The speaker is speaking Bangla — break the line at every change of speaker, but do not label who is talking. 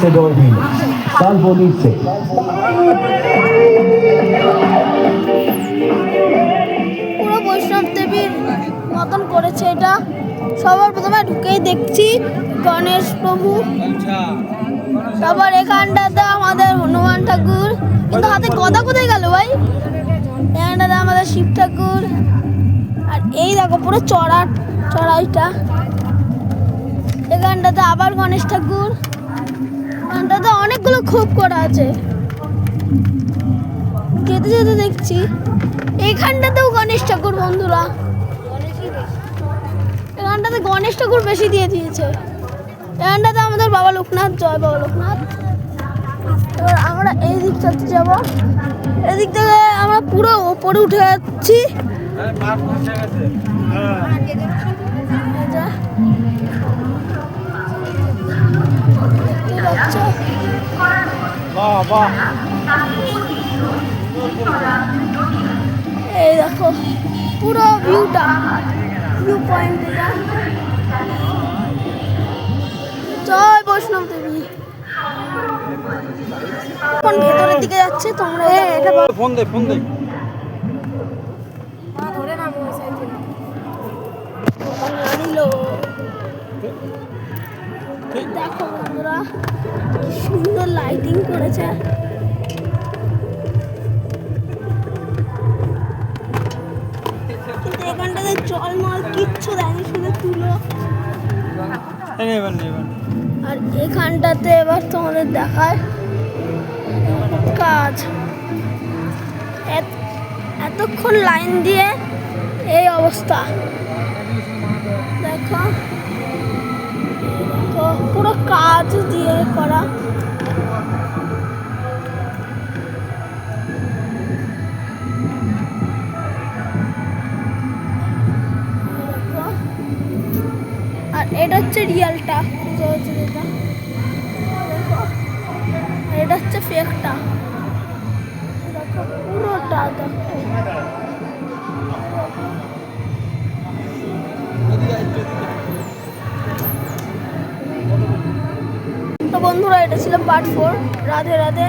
Se dormire, salvo Ulisse.
পুরো বৈষ্ণব দেবীর মতন করেছে এটা। সবার প্রথমে ঢুকেই দেখছি গণেশ প্রভু, তারপর এখানটাতে আমাদের হনুমান ঠাকুর, কিন্তু হাতে গদা কোথায় গেল ভাই? এখানটাতে আমাদের শিব ঠাকুর, আর এই দেখো পুরো চড়াইটা। এখানটাতে আবার গণেশ ঠাকুর, এখানটাতে অনেকগুলো খোপ করা আছে। যেতে যেতে দেখছি এখানটাতেও গণেশ ঠাকুর। বন্ধুরা, এখানটাতে গণেশ ঠাকুর বেশি দিয়ে দিয়েছে। এখানটাতে আমাদের বাবা লোকনাথ, জয় বাবা লোকনাথ। এবার আমরা এই দিকটাতে যাবো। এদিক থেকে আমরা পুরো ওপরে উঠে যাচ্ছি। এই দেখো পুরো ভিউটা, ভিউ পয়েন্ট। জয় বৈষ্ণব দেবী। এখন ভেতরের দিকে যাচ্ছে। তোমরা এটা
ফোন দে
ধরে না দেখো বন্ধুরা, কি সুন্দর লাইটিং করেছে। কিন্তু এখানটাতে জলমল কিচ্ছু দেয়নি, শুধু তুলো। আর এখানটাতে এবার তোমাদের দেখায় কাজ। এতক্ষণ লাইন দিয়ে এই অবস্থা। দেখো পুরো কাজ দিয়ে করা। আর এটা হচ্ছে রিয়েলটা, এটা হচ্ছে ফেকটা। দেখো পুরোটা দেখো। তো বন্ধুরা, এটা ছিল পার্ট 4। রাধে রাধে।